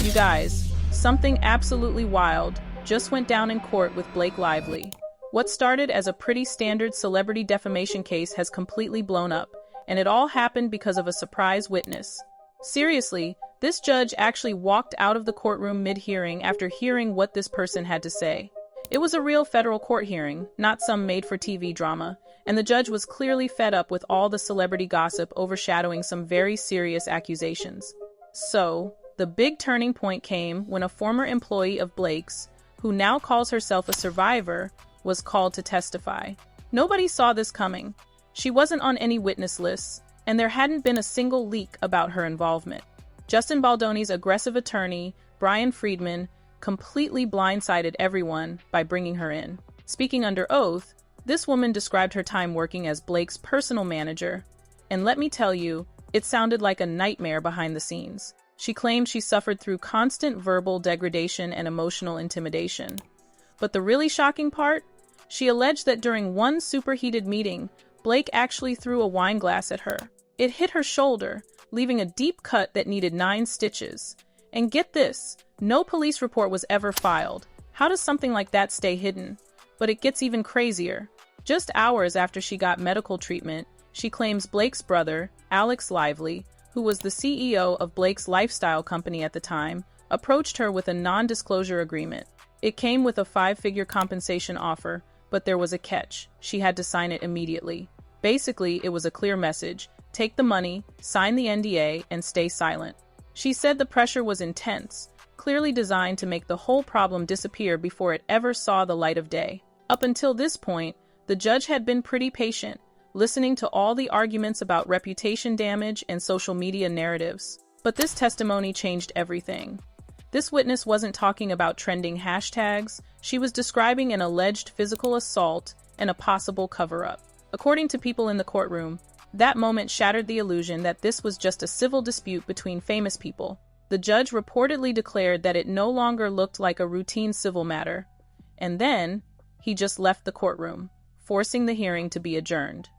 You guys, something absolutely wild just went down in court with Blake Lively. What started as a pretty standard celebrity defamation case has completely blown up, and it all happened because of a surprise witness. Seriously, this judge actually walked out of the courtroom mid-hearing after hearing what this person had to say. It was a real federal court hearing, not some made-for-TV drama, and the judge was clearly fed up with all the celebrity gossip overshadowing some very serious accusations. So, the big turning point came when a former employee of Blake's, who now calls herself a survivor, was called to testify. Nobody saw this coming. She wasn't on any witness lists, and there hadn't been a single leak about her involvement. Justin Baldoni's aggressive attorney, Brian Friedman, completely blindsided everyone by bringing her in. Speaking under oath, this woman described her time working as Blake's personal manager, and let me tell you, it sounded like a nightmare behind the scenes. She claimed she suffered through constant verbal degradation and emotional intimidation. But the really shocking part? She alleged that during one superheated meeting, Blake actually threw a wine glass at her. It hit her shoulder, leaving a deep cut that needed 9 stitches. And get this, no police report was ever filed. How does something like that stay hidden? But it gets even crazier. Just hours after she got medical treatment, she claims Blake's brother, Alex Lively, who was the CEO of Blake's lifestyle company at the time, approached her with a non-disclosure agreement. It came with a 5-figure compensation offer, but there was a catch. She had to sign it immediately. Basically, it was a clear message. Take the money, sign the NDA, and stay silent. She said the pressure was intense, clearly designed to make the whole problem disappear before it ever saw the light of day. Up until this point, the judge had been pretty patient, listening to all the arguments about reputation damage and social media narratives. But this testimony changed everything. This witness wasn't talking about trending hashtags, she was describing an alleged physical assault and a possible cover-up. According to people in the courtroom, that moment shattered the illusion that this was just a civil dispute between famous people. The judge reportedly declared that it no longer looked like a routine civil matter. And then, he just left the courtroom, forcing the hearing to be adjourned.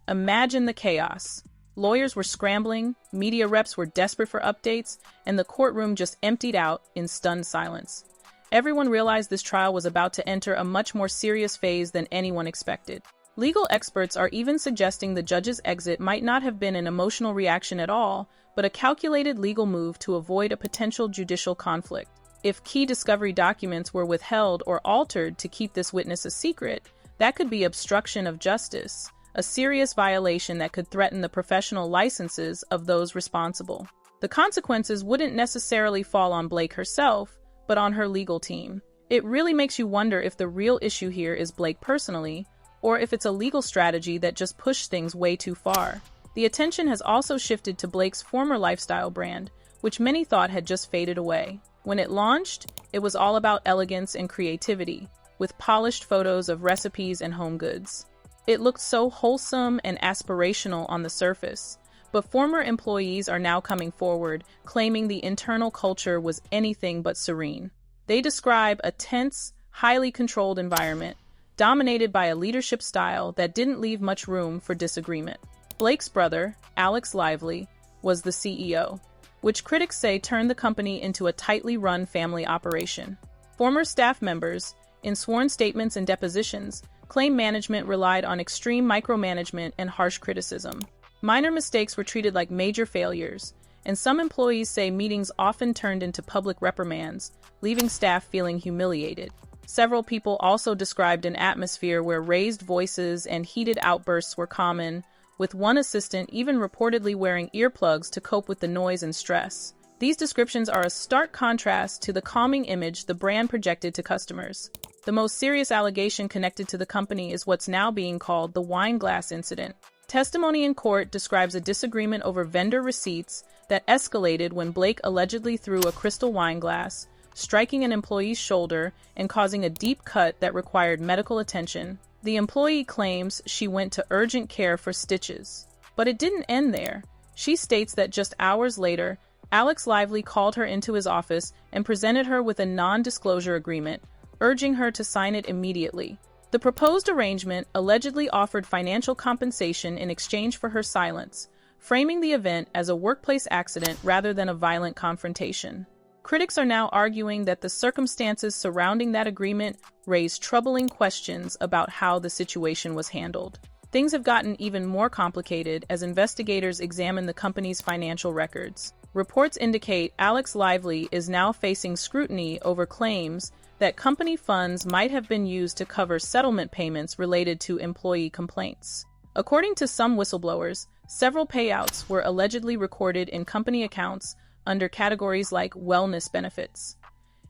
Imagine the chaos. Lawyers were scrambling, media reps were desperate for updates, and the courtroom just emptied out in stunned silence. Everyone realized this trial was about to enter a much more serious phase than anyone expected. Legal experts are even suggesting the judge's exit might not have been an emotional reaction at all, but a calculated legal move to avoid a potential judicial conflict. If key discovery documents were withheld or altered to keep this witness a secret, that could be obstruction of justice, a serious violation that could threaten the professional licenses of those responsible. The consequences wouldn't necessarily fall on Blake herself, but on her legal team. It really makes you wonder if the real issue here is Blake personally, or if it's a legal strategy that just pushed things way too far. The attention has also shifted to Blake's former lifestyle brand, which many thought had just faded away. When it launched, it was all about elegance and creativity, with polished photos of recipes and home goods. It looked so wholesome and aspirational on the surface, but former employees are now coming forward, claiming the internal culture was anything but serene. They describe a tense, highly controlled environment, dominated by a leadership style that didn't leave much room for disagreement. Blake's brother, Alex Lively, was the CEO, which critics say turned the company into a tightly run family operation. Former staff members, in sworn statements and depositions, claim management relied on extreme micromanagement and harsh criticism. Minor mistakes were treated like major failures, and some employees say meetings often turned into public reprimands, leaving staff feeling humiliated. Several people also described an atmosphere where raised voices and heated outbursts were common, with one assistant even reportedly wearing earplugs to cope with the noise and stress. These descriptions are a stark contrast to the calming image the brand projected to customers. The most serious allegation connected to the company is what's now being called the wine glass incident. Testimony in court describes a disagreement over vendor receipts that escalated when Blake allegedly threw a crystal wine glass, striking an employee's shoulder and causing a deep cut that required medical attention. The employee claims she went to urgent care for stitches. But it didn't end there. She states that just hours later, Alex Lively called her into his office and presented her with a non-disclosure agreement, urging her to sign it immediately. The proposed arrangement allegedly offered financial compensation in exchange for her silence, framing the event as a workplace accident rather than a violent confrontation. Critics are now arguing that the circumstances surrounding that agreement raised troubling questions about how the situation was handled. Things have gotten even more complicated as investigators examine the company's financial records. Reports indicate Alex Lively is now facing scrutiny over claims that company funds might have been used to cover settlement payments related to employee complaints. According to some whistleblowers, several payouts were allegedly recorded in company accounts under categories like wellness benefits.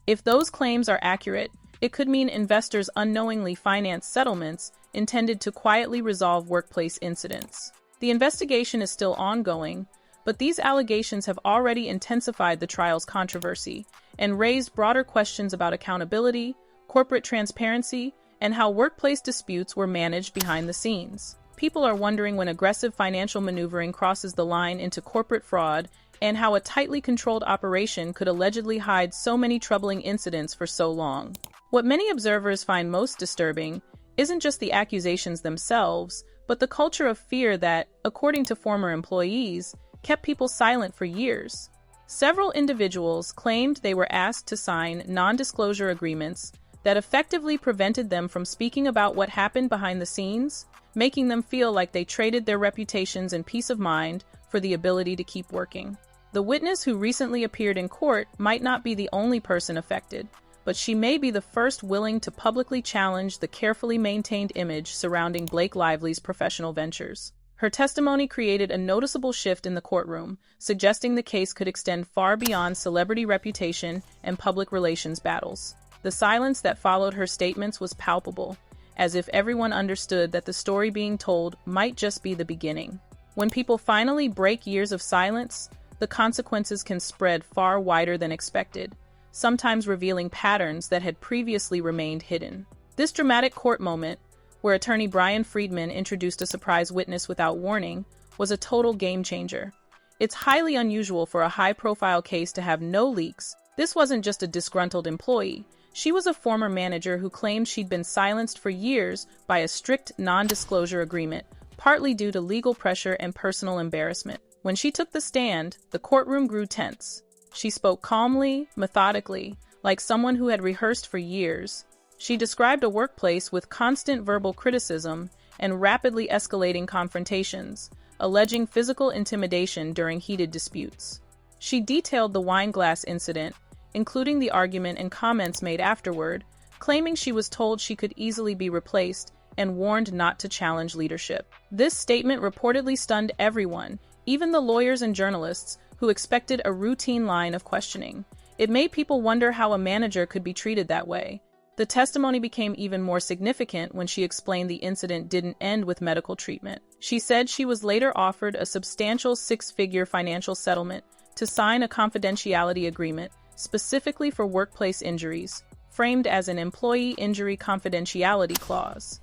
If those claims are accurate, it could mean investors unknowingly financed settlements intended to quietly resolve workplace incidents. The investigation is still ongoing, but these allegations have already intensified the trial's controversy and raised broader questions about accountability, corporate transparency, and how workplace disputes were managed behind the scenes. People are wondering when aggressive financial maneuvering crosses the line into corporate fraud and how a tightly controlled operation could allegedly hide so many troubling incidents for so long. What many observers find most disturbing isn't just the accusations themselves, but the culture of fear that, according to former employees, kept people silent for years. Several individuals claimed they were asked to sign non-disclosure agreements that effectively prevented them from speaking about what happened behind the scenes, making them feel like they traded their reputations and peace of mind for the ability to keep working. The witness who recently appeared in court might not be the only person affected, but she may be the first willing to publicly challenge the carefully maintained image surrounding Blake Lively's professional ventures. Her testimony created a noticeable shift in the courtroom, suggesting the case could extend far beyond celebrity reputation and public relations battles. The silence that followed her statements was palpable, as if everyone understood that the story being told might just be the beginning. When people finally break years of silence, the consequences can spread far wider than expected, sometimes revealing patterns that had previously remained hidden. This dramatic court moment, where attorney Brian Friedman introduced a surprise witness without warning, was a total game changer. It's highly unusual for a high-profile case to have no leaks. This wasn't just a disgruntled employee. She was a former manager who claimed she'd been silenced for years by a strict non-disclosure agreement, partly due to legal pressure and personal embarrassment. When she took the stand, the courtroom grew tense. She spoke calmly, methodically, like someone who had rehearsed for years. She described a workplace with constant verbal criticism and rapidly escalating confrontations, alleging physical intimidation during heated disputes. She detailed the wine glass incident, including the argument and comments made afterward, claiming she was told she could easily be replaced and warned not to challenge leadership. This statement reportedly stunned everyone, even the lawyers and journalists, who expected a routine line of questioning. It made people wonder how a manager could be treated that way. The testimony became even more significant when she explained the incident didn't end with medical treatment. She said she was later offered a substantial six-figure financial settlement to sign a confidentiality agreement specifically for workplace injuries, framed as an employee injury confidentiality clause.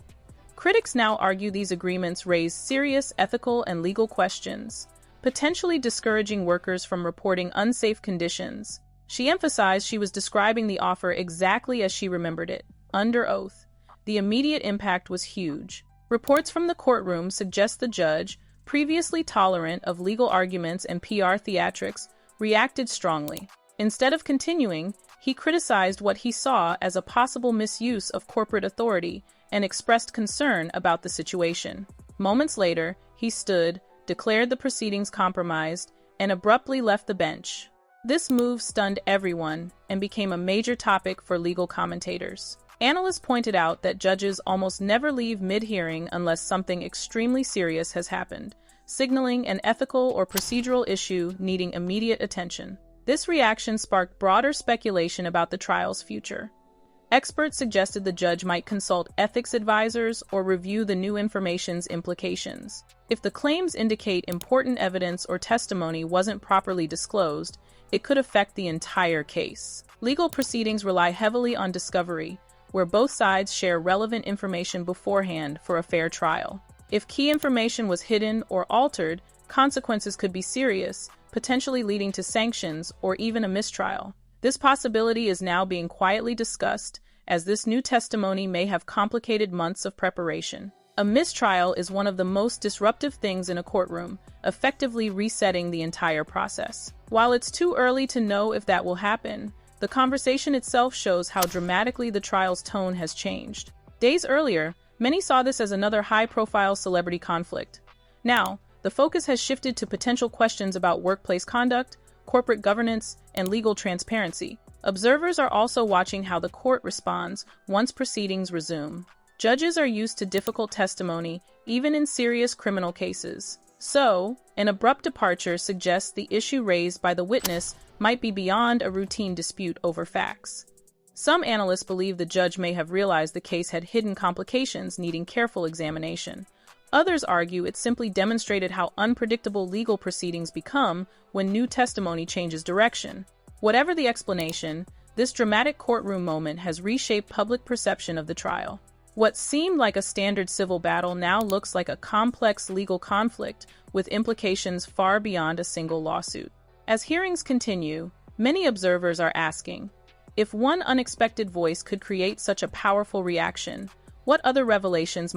Critics now argue these agreements raise serious ethical and legal questions, potentially discouraging workers from reporting unsafe conditions. She emphasized she was describing the offer exactly as she remembered it, under oath. The immediate impact was huge. Reports from the courtroom suggest the judge, previously tolerant of legal arguments and PR theatrics, reacted strongly. Instead of continuing, he criticized what he saw as a possible misuse of corporate authority and expressed concern about the situation. Moments later, he stood, declared the proceedings compromised, and abruptly left the bench. This move stunned everyone and became a major topic for legal commentators. Analysts pointed out that judges almost never leave mid-hearing unless something extremely serious has happened, signaling an ethical or procedural issue needing immediate attention. This reaction sparked broader speculation about the trial's future. Experts suggested the judge might consult ethics advisors or review the new information's implications. If the claims indicate important evidence or testimony wasn't properly disclosed, it could affect the entire case. Legal proceedings rely heavily on discovery, where both sides share relevant information beforehand for a fair trial. If key information was hidden or altered, consequences could be serious, potentially leading to sanctions or even a mistrial. This possibility is now being quietly discussed, as this new testimony may have complicated months of preparation. A mistrial is one of the most disruptive things in a courtroom, effectively resetting the entire process. While it's too early to know if that will happen, the conversation itself shows how dramatically the trial's tone has changed. Days earlier, many saw this as another high-profile celebrity conflict. Now, the focus has shifted to potential questions about workplace conduct, corporate governance, and legal transparency. Observers are also watching how the court responds once proceedings resume. Judges are used to difficult testimony, even in serious criminal cases. So, an abrupt departure suggests the issue raised by the witness might be beyond a routine dispute over facts. Some analysts believe the judge may have realized the case had hidden complications needing careful examination. Others argue it simply demonstrated how unpredictable legal proceedings become when new testimony changes direction. Whatever the explanation, this dramatic courtroom moment has reshaped public perception of the trial. What seemed like a standard civil battle now looks like a complex legal conflict with implications far beyond a single lawsuit. As hearings continue, many observers are asking, if one unexpected voice could create such a powerful reaction, what other revelations